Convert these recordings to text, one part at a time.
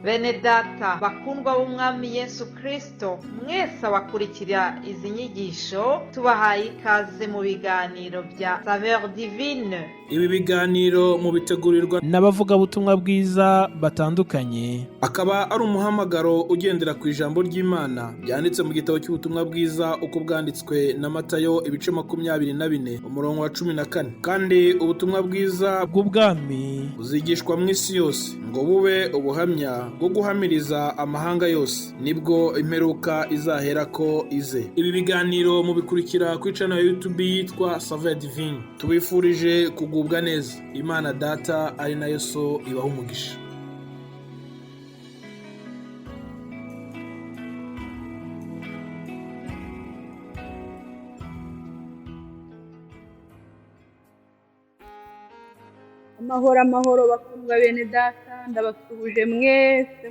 Bene data bakundwa b'umwami Yesu Kristo, mwese abakurikira izi nyigisho tubahaye ikaze mu biganiro bya Saveur Divine. Ibi biganiro mu bitegurirwa n'abavugabutumwa bwiza batandukanye, akaba ari umuhamagaro ugendera ku ijambo ry'Imana byanditse mu gitabo cy'ubutumwa bwiza uko bwanditswe na Matayo ibice 24 umurongo wa 14. Kandi ubutumwa bwiza bw'ubwami buzigishwa mu isi yose ngo bube ubuhamya bwo guhamiriza amahanga yose, nibwo imperuka izaherako ize. Ibi biganiro mubikurikira ku channel ya YouTube yitwa Saveur Divine. Tubifurije kugubwa neza. Imana Data ari nayo So ibaha umugisha. Amahoro bakundwa bene data, ndabasuhuje mwese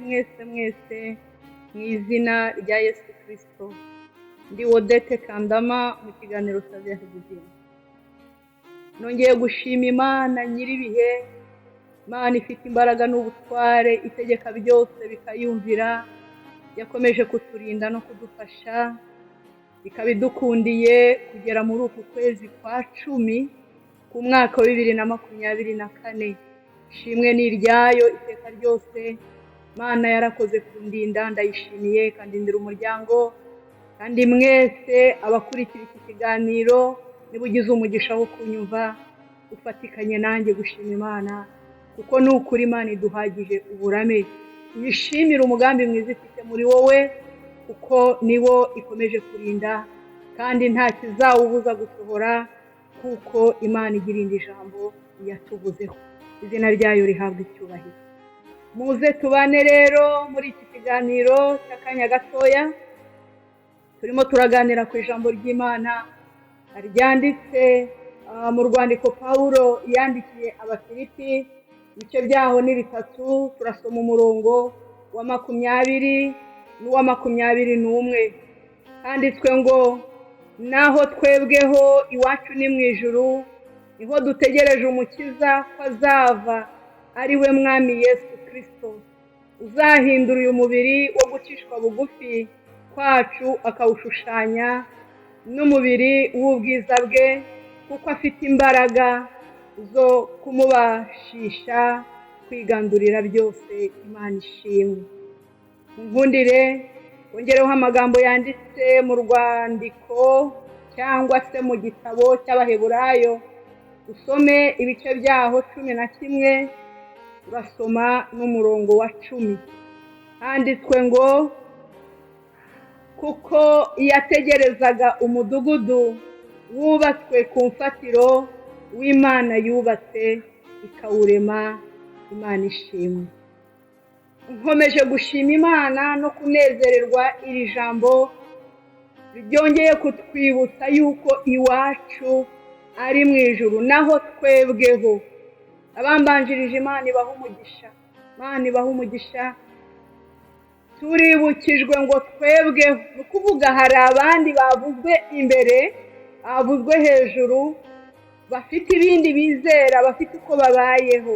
mu izina rya Yesu Kristo. Ndi Odette Kandama mu kiganiro Saveur Divine. Nongeye gushima Imana nyiribihe, Imana ifite imbaraga n'ubutware, itegeka byose bikayumvira, yakomeje kuturinda no kudufasha, ikabidukundiye kugera muri uku kwezi kwa 10 ku mwaka wa 2024. Shimwe ni iryayo iteka ryose. Imana yarakoze kundinda, ndayishimiye kandi ndira umuryango, kandi mwese abakurikira iki kiganiro nibugize umugisha wo kunyumva ufatikanye nanjye gushima Imana, kuko nukuri Imana iduhagije uburame. Uyishimira umugambi mwiza ifite muri wowe, kuko niwo ikomeje kurinda kandi nta kizawubuza gusohora, kuko Imana igirinda ijambo yatuvuzeho. Izina ryayo rihabwa icyubahiro. Muze tubane rero muri iki kiganiro cy'akanya gatoya. Turimo turaganira ku ijambo ry'Imana ryanditse mu rwandiko Pawulo yandikiye Abafilipi, ibice byaho ni 3. Turasoma umurongo wa 20 n'uwa 21. Handitswe ngo, naho twebweho iwacu ni mu ijuru, niho dutegereje umukiza ko azava, ari we mwami Yesu Kristo, uzahindura uyu mubiri wo gucishwa bugufi kwacu akawushushanya n'umubiri w'ubwiza bwe, kuko afite imbaraga zo kumubashisha kwigandurira byose. Imana ishimwe. Nkundire wongereho amagambo yanditse mu rwandiko cyangwa se mu gitabo cy'Abaheburayo, usome ibice byaho 11, urasoma n'umurongo wa 10. Handitswe ngo, kuko yategerezaga umudugudu wubatswe ku mfatiro w'Imana yubatse ikawurema. Imana ishimwe. Nkomeje gushima Imana no kunezererwa iri jambo ryongeye kutwibutsa yuko iwacu ari mu ijuru, naho twebweho. Abambanjirije Imana ibaha umugisha, Imana ibaha umugisha. Turibukijwe ngo twebweho, ni ukuvuga hari abandi bavuzwe imbere, bavuzwe hejuru, bafite ibindi bizera, bafite uko babayeho.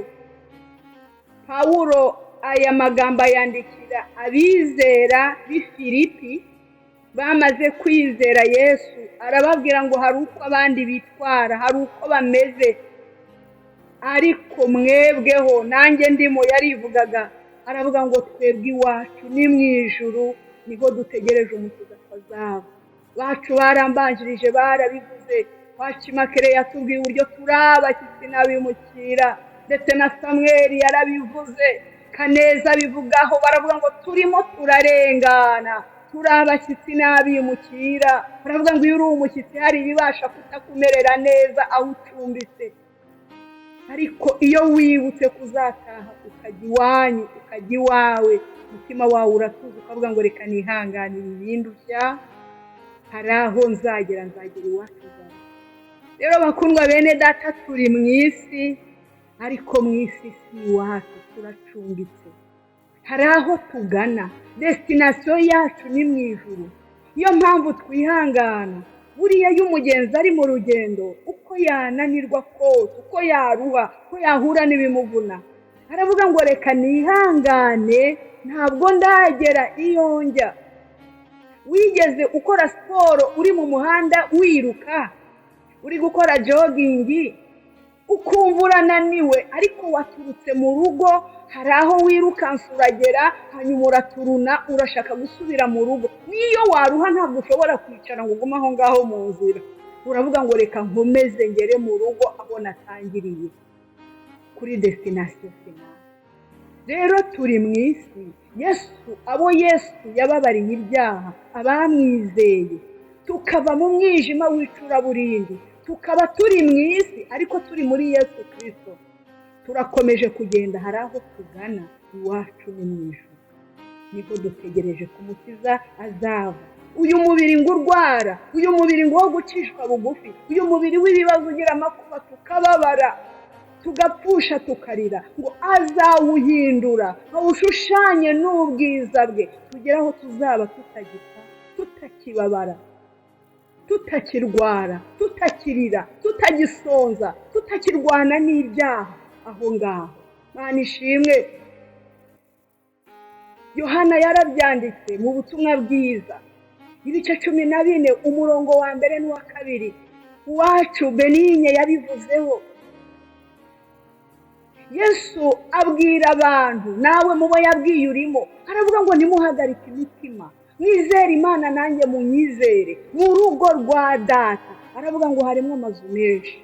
Pawulo aya magambo yandikira abizera b'i Filipi bamaze kwizera Yesu, arababwira ngo hari uko abandi bitwara, hari uko bameze, ariko mwebweho, nanjye ndimo yarivugaga, aravuga ngo twebwe iwacu ni mu ijuru, niho dutegereje umukiza azava. Bacu barambanjirije barabivuze, Wacimakere yatubwiye uburyo turi abashyitsi n'abimukira, ndetse na Samweli yarabivuze, Kaneza bivugaho, baravuga ngo turimo turarengana, turi abashyitsi n'abimukira. Baravuga ngo iyo uri umushyitsi hari ibibasha kutakumerera neza aho ucumbitse, ariko iyo wibutse kuzataha ukajya iwanyu, ukajya iwawe, umutima wawe uratuza, ukavuga ngo reka nihanganire ibindushya, hari aho nzagera iwacu. Rero bakundwa bene data, turi mu isi, ariko mu isi si iwacu, turacumbitse. Hari aho tugana, destination yacu ni mu ijuru. Iyo mpamvu twihangana. Buriya iyo umugenzi ari mu rugendo, uko yananirwa kose, uko yaruha, uko yahura n'ibimuvuna, aravuga ngo reka nihangane, ntabwo ndagera iyo njya. Wigeze ukora siporo uri mu muhanda wiruka, uri gukora jogingi, ukumva urananiwe, ariko waturutse mu rugo, hari aho wirukansa uragera, hanyuma uraturuna, urashaka gusubira mu rugo. Niyo waruha ntabwo ushobora kwicara ngo ugume aho ngaho mu nzira. Uravuga ngo reka nkomeze ngere mu rugo aho natangiriye, kuri destination finale. Rero turi mu isi, abo Yesu yababariye ibyaha, abamwizeye, tukava mu mwijima w'icuraburindi, tukaba turi mu isi ariko turi muri Yesu Kristo. Turakomeje kugenda, hari aho tugana, iwacu ni mu ijuru. Niko dutegereje ku Mukiza azava. Uyu mubiri ngo urwara, uyu mubiri ngo wo gucishwa bugufi, uyu mubiri w'ibibazo ugira amakuba tukababara, tugapfusha tukarira, ngo azawuhindura awushushanye n'ubwiza bwe, tugera aho tuzaba tutagipfa, tutakibabara, tutakirwara, tutakirira, tutagisonza, tutakirwana n'ibyaha. Aho ngaho Mana ishimwe. Yohana yarabyanditse mu butumwa bwiza, ibice 14 umurongo wa 1 n'uwa 2. Uwacu Benigne yabivuzeho. Yesu abwira abantu, nawe mubo yabwiye urimo, aravuga ngo nimuhagarike imitima, mwizere Imana nanjye munyizere. Mu rugo rwa Data aravuga ngo harimo amazu menshi.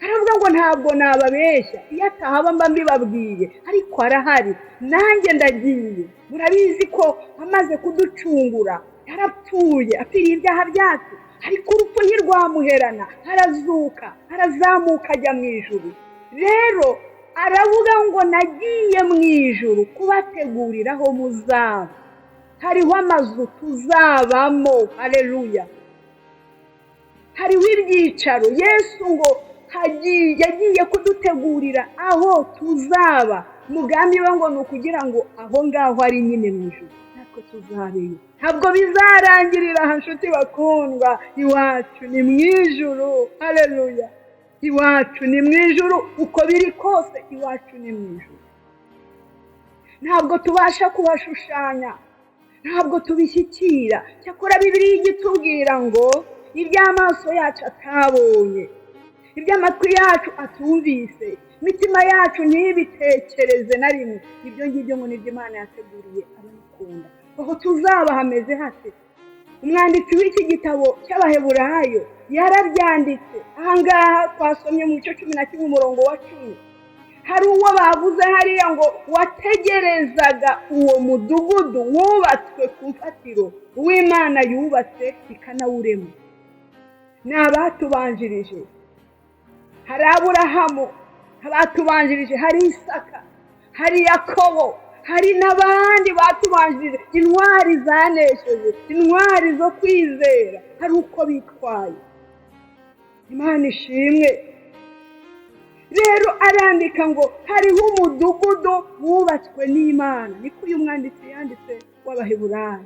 Aravuga ngo ntabwo nababeshya, iyo atahaba mba mbibabwiye, ariko arahari, nanjye ndagiye. Murabizi ko amaze kuducungura, yarapfuye apfiriye ibyaha byacu, ariko urupfu ntirwamuherana, arazuka, arazamuka ajya mu ijuru. Rero aravuga ngo nagiye mu ijuru kubategurira aho muzaba. Hariho amazu tuzabamo, haleluya. Hariho ibyicaro, Yesu ngo yagiye kudutegurira aho tuzaba. Mugambi we ngo ni ukugira ngo aho ngaho ari nyine mu ijuru, natwe tuzabeyo. Ntabwo bizarangirira aha nshuti bakundwa, iwacu ni mu ijuru, haleluya. Iwacu ni mu ijuru, uko biri kose iwacu ni mu ijuru. Ntabwo tubasha kubashushanya, ntabwo tubishyikira. Cyakora Bibiliya igitubwira ngo iby'amaso yacu atabonye, iby'amatwi yacu atumvise, imitima yacu ntibitekereze na rimwe, ibyo ngibyo ngo nibyo Imana yateguriye abamukunda. Aho tuzaba hameze hate? Umwanditsi w'iki gitabo cy'Abaheburayo yarabyanditse. Ahangaha twasomye mu gice 11 umurongo wa 10. Hari uwo bavuze hariya ngo wategerezaga uwo mudugudu wubatswe ku mfatiro w'Imana yubatse ikanawurema. Ni abatubanjirije, hari Aburahamu, abatubanjirije, hari Isaka, hari Yakobo, hari n'abandi batubanjirije, intwari zanesheje, intwari zo kwizera, hari uko bitwaye. Imana ishimwe. Rero arandika ngo hariho umudugudu wubatswe n'Imana. Niko uyu mwanditsi yanditse w'Abaheburayo.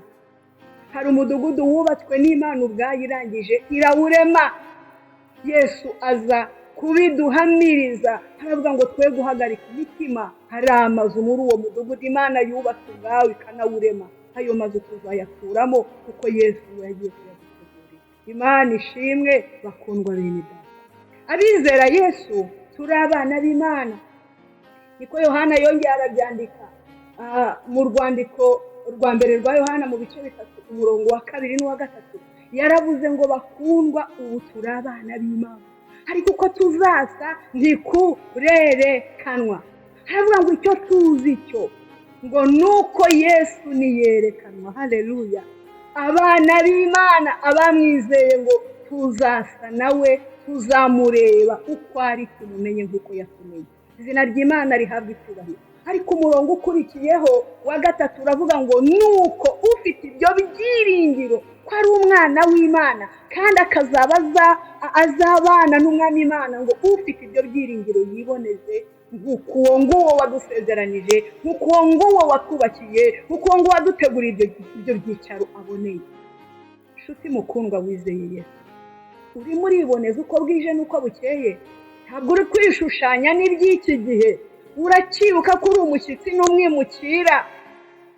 Hari umudugudu wubatswe n'Imana ubwayo irangije irawurema. Yesu aza kubiduhamiriza, aravuga ngo twe guhagarika imitima. Hari amazu muri uwo mudugudu Imana yubatse ubwayo ikanawurema. Ayo mazu tuzayaturamo kuko Yesu yagiye kuyadutegurira. Imana ishimwe bakundwa bene Data. Abizera Yesu turi abana b'Imana. Niko Yohana yongeye arabyandika mu rwandiko rwa mbere rwa Yohana mu bice 3 umurongo wa 2 n'uwa 3. Yaravuze ngo bakundwa, ubu turi abana b'Imana, ariko uko tuzasa ntikurerekanwa. Aravuga ngo icyo tuzi cyo ngo nuko Yesu niyerekanwa, haleluya. Abana b'Imana abamwizeye ngo tuzasa nawe, tuzamureba uko ari, tumumenye nk'uko yatumenye. Izina ry'Imana rihabwa icyubahiro. Ariko umurongo ukurikiyeho wa 3 uravuga ngo nuko ufite ibyo byiringiro ko ari umwana w'Imana kandi akazaba azabana n'umwami Imana, ngo ufite ibyo byiringiro yiboneze nk'uko uwo nguwo wadusezeranije, nk'uko uwo nguwo watwubakiye, nk'uko uwo nguwo waduteguriye ibyo byicaro aboneye. Nshuti mukundwa wizeye Yesu, urimo uriboneza uko bwije n'uko bukeye. Ntabwo uri kwishushanya n'iby'iki gihe, urakibuka ko uri umushyitsi n'umwimukira.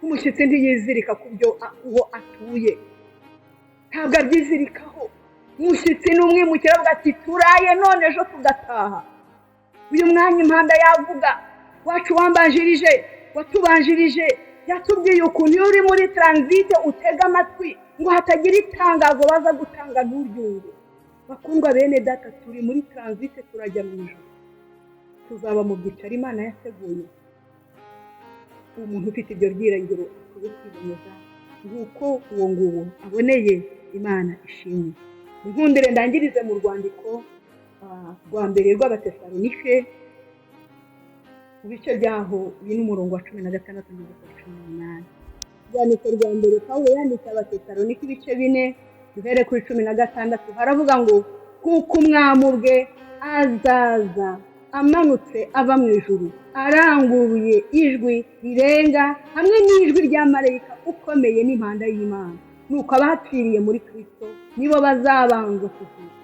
Umushyitsi ntiyizirika ku byo uwo atuye, ntabwo abyizirikaho. Umushyitsi n'umwimukira avuga ati turaye none ejo tugataha. Uyu mwanya impanda yavuga, wacu wambanjirije, watubanjirije, yatubwiye ukuntu iyo uri muri transit utega amatwi ngo hatagira itangazo baza gutanga nturyumve. Bakundwa bene data, turi muri transit, turajya mu ijuru, tuzaba mu byicaro Imana yateguye. Umuntu ufite ibyo byiringiro akwiye kwiboneza nk'uko uwo nguwo aboneye. Imana ishimwe. Nkundire ndangirize mu rwandiko rwa mbere rw'Abatesalonike, mu bice byaho biri n'umurongo wa 16 kugeza ku 18. Urwandiko rwa mbere Pawulo yandikiye Abatesalonike ibice 4 duhere kuri 16. Haravuga ngo kuko umwami ubwe azaza amanutse ava mu ijuru aranguruye ijwi rirenga hamwe n'ijwi rya marayika ukomeye n'impanda y'Imana. Nuko abapfiriye muri Kristo nibo bazabanza kuzuka,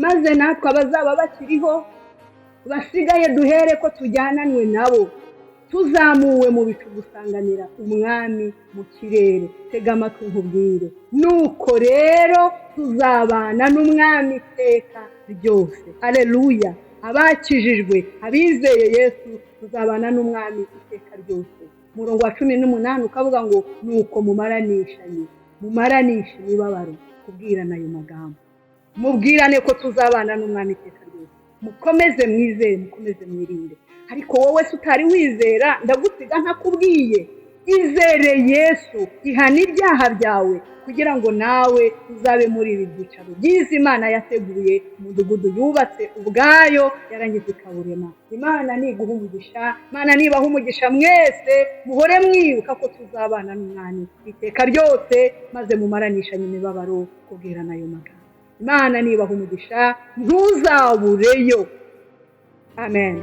maze natwe abazaba bakiriho basigaye duhere ko tujyananwe nabo tuzamuwe mu bicu gusanganira umwami mu kirere. Tega amatwi nkubwire, nuko rero tuzabana n'umwami iteka ryose. Haleluya! Abakijijwe, abizeye Yesu, tuzabana n'umwami iteka ryose. Umurongo wa 18 ukavuga ngo nuko mumaranishe imibabaro. Kubwirana ayo magambo, mubwirane ko tuzabana n'umwami iteka ryose. Mukomeze mwizere, mukomeze mwirinde. Ariko wowe se utari wizera, ndagusiga ntakubwiye, izere Yesu, ihana ibyaha byawe kugira ngo nawe uzabe muri ibi byicaro byiza Imana yateguye, umudugudu yubatse ubwayo yarangiza ikawurema. Imana niguha umugisha, Imana nibaha umugisha mwese, muhore mwibuka ko tuzabana n'umwami iteka ryose, maze mumaranishanye imibabaro kubwirana ayo magambo. Imana nibaha umugisha, ntuzabureyo. Amen.